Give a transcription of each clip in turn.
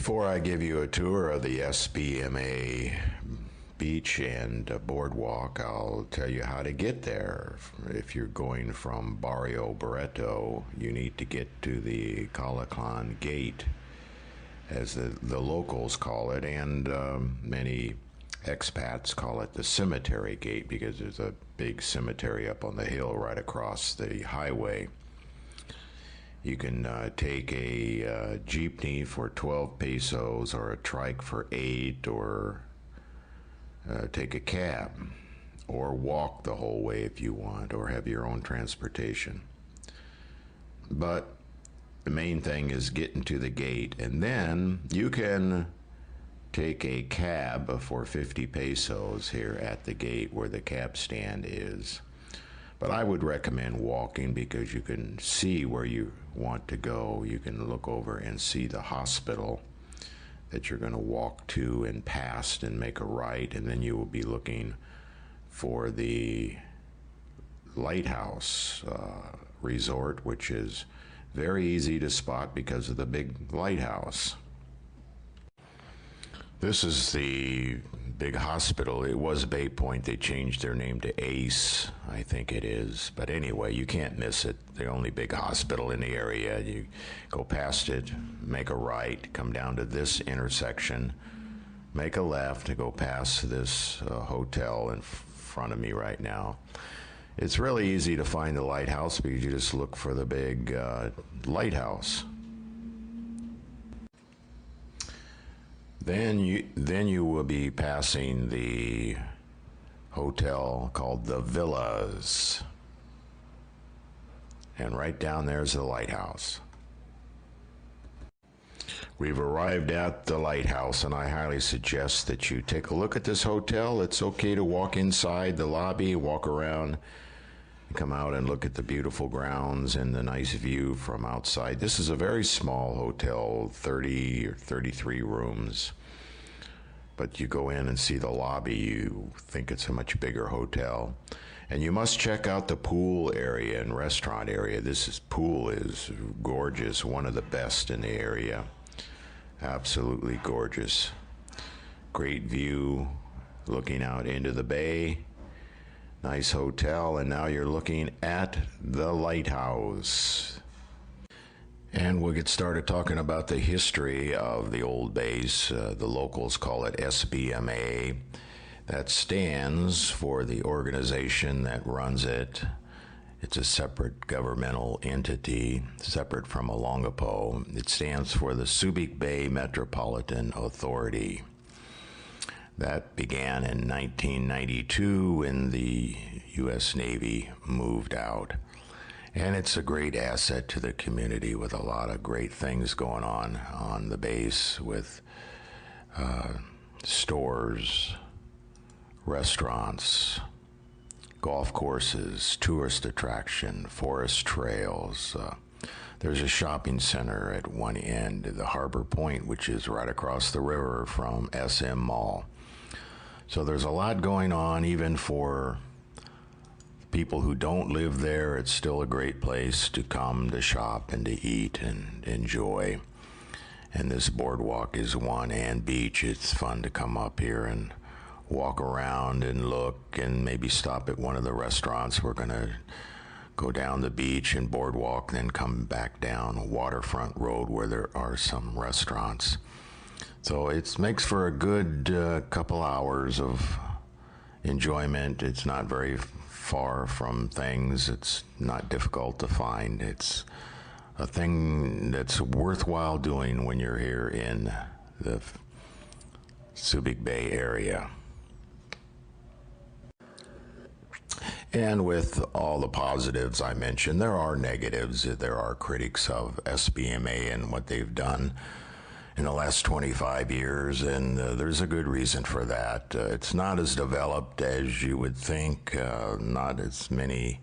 Before I give you a tour of the SBMA beach and boardwalk, I'll tell you how to get there. If you're going from Barrio Barreto, you need to get to the Calaclan Gate, as the locals call it, and many expats call it the Cemetery Gate because there's a big cemetery up on the hill right across the highway. You can take a jeepney for 12 pesos or a trike for 8, or take a cab, or walk the whole way if you want, or have your own transportation. But the main thing is getting to the gate, and then you can take a cab for 50 pesos here at the gate where the cab stand is. But I would recommend walking because you can see where you want to go. You can look over and see the hospital that you're going to walk to and past and make a right, and then you will be looking for the lighthouse resort, which is very easy to spot because of the big lighthouse. This is the big hospital. It was Bay Point. They changed their name to Ace, I think it is. But anyway, you can't miss it. The only big hospital in the area. You go past it, make a right, come down to this intersection, make a left to go past this hotel in front of me right now. It's really easy to find the lighthouse because you just look for the big lighthouse. Then you will be passing the hotel called the Villas. And right down there's the lighthouse. We've arrived at the lighthouse, and I highly suggest that you take a look at this hotel. It's okay to walk inside the lobby, walk around, come out and look at the beautiful grounds and the nice view from outside. This is a very small hotel, 30 or 33 rooms. But you go in and see the lobby, you think it's a much bigger hotel. And you must check out the pool area and restaurant area. This pool is gorgeous, one of the best in the area. Absolutely gorgeous. Great view looking out into the bay. Nice hotel, and now you're looking at the lighthouse. And we'll get started talking about the history of the old base. The locals call it SBMA. That stands for the organization that runs it. It's a separate governmental entity, separate from Olongapo. It stands for the Subic Bay Metropolitan Authority. That began in 1992 when the U.S. Navy moved out. And it's a great asset to the community with a lot of great things going on the base with stores, restaurants, golf courses, tourist attraction, forest trails. There's a shopping center at one end, the Harbor Point, which is right across the river from SM Mall. So there's a lot going on, even for people who don't live there. It's still a great place to come to shop and to eat and enjoy. And this boardwalk is one, and beach. It's fun to come up here and walk around and look and maybe stop at one of the restaurants. We're going to go down the beach and boardwalk, then come back down Waterfront Road where there are some restaurants. So it makes for a good couple hours of enjoyment. It's not very far from things. It's not difficult to find. It's a thing that's worthwhile doing when you're here in the Subic Bay area. And with all the positives I mentioned, there are negatives. There are critics of SBMA and what they've done in the last 25 years, and there's a good reason for that. It's not as developed as you would think, not as many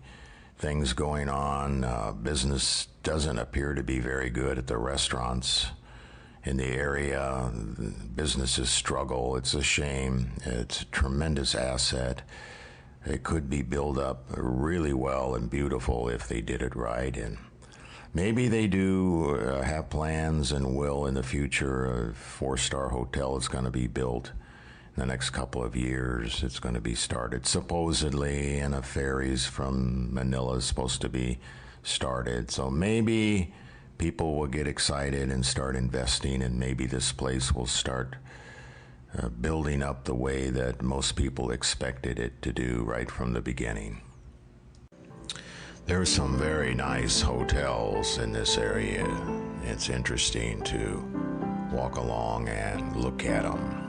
things going on. Business doesn't appear to be very good at the restaurants in the area. Businesses struggle. It's a shame. It's a tremendous asset. It could be built up really well and beautiful if they did it right. Maybe they do have plans and will in the future. A four-star hotel is going to be built in the next couple of years. It's going to be started supposedly, and a ferries from Manila is supposed to be started. So maybe people will get excited and start investing, and maybe this place will start building up the way that most people expected it to do right from the beginning. There are some very nice hotels in this area. It's interesting to walk along and look at them.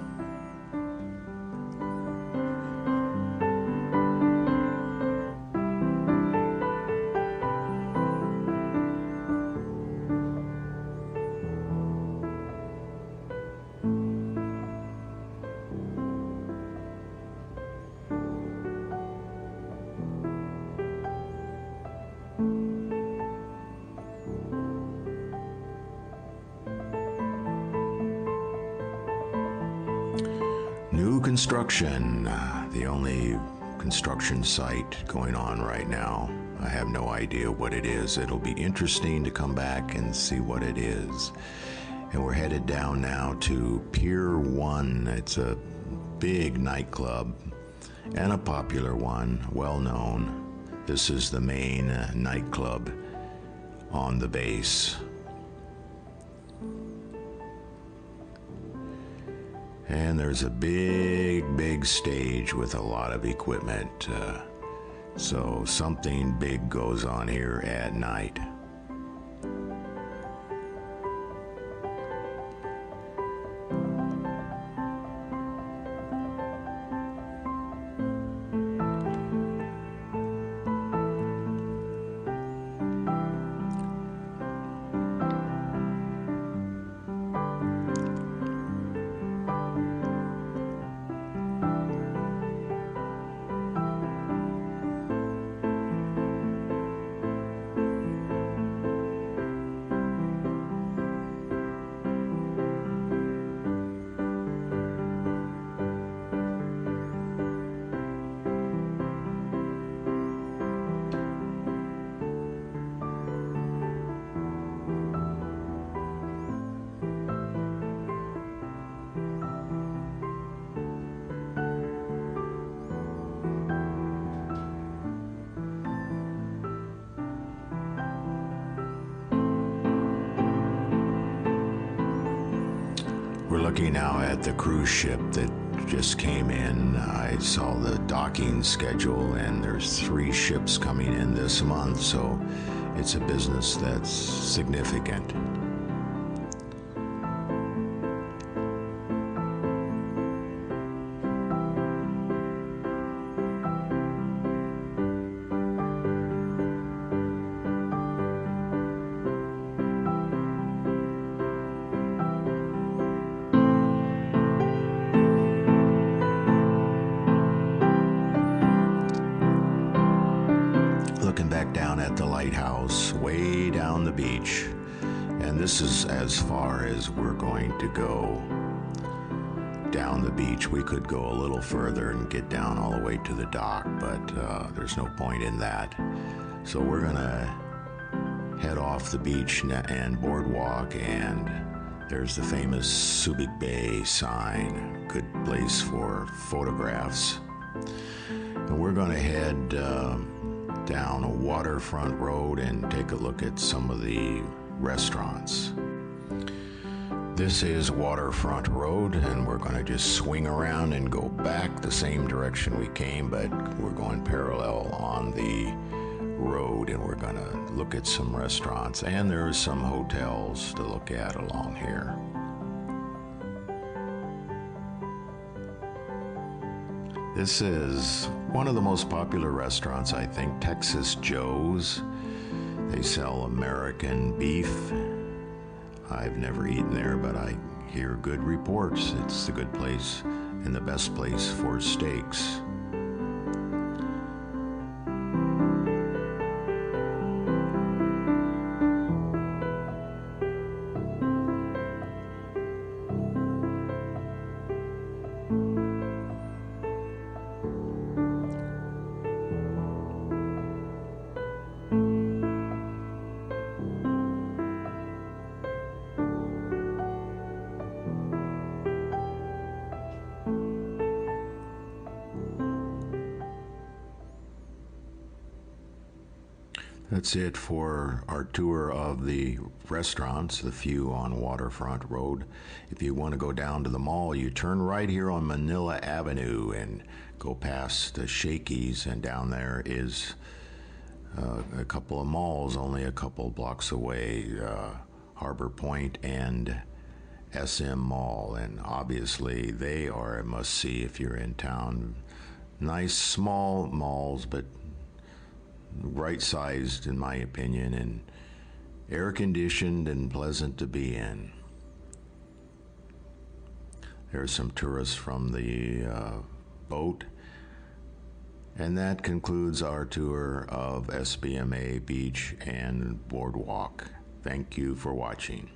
New construction, the only construction site going on right now. I have no idea what it is. It'll be interesting to come back and see what it is. And we're headed down now to Pier 1. It's a big nightclub and a popular one, well known. This is the main nightclub on the base. And there's a big stage with a lot of equipment. So something big goes on here at night. We're looking now at the cruise ship that just came in. I saw the docking schedule, and there's 3 ships coming in this month, so it's a business that's significant. Looking back down at the lighthouse, way down the beach, and this is as far as we're going to go down the beach. We could go a little further and get down all the way to the dock, but there's no point in that. So we're gonna head off the beach and boardwalk, and there's the famous Subic Bay sign, good place for photographs. And we're gonna head down a Waterfront Road and take a look at some of the restaurants. This is Waterfront Road, and we're going to just swing around and go back the same direction we came, but we're going parallel on the road, and we're going to look at some restaurants, and there's some hotels to look at along here. This is one of the most popular restaurants, I think, Texas Joe's. They sell American beef. I've never eaten there, but I hear good reports. It's a good place and the best place for steaks. That's it for our tour of the restaurants, the few on Waterfront Road. If you want to go down to the mall, you turn right here on Manila Avenue and go past the Shakey's, and down there is a couple of malls only a couple blocks away, Harbor Point and SM Mall, and obviously they are a must-see if you're in town. Nice small malls, but right-sized in my opinion, and air-conditioned and pleasant to be in. There's some tourists from the boat. And that concludes our tour of SBMA Beach and Boardwalk. Thank you for watching.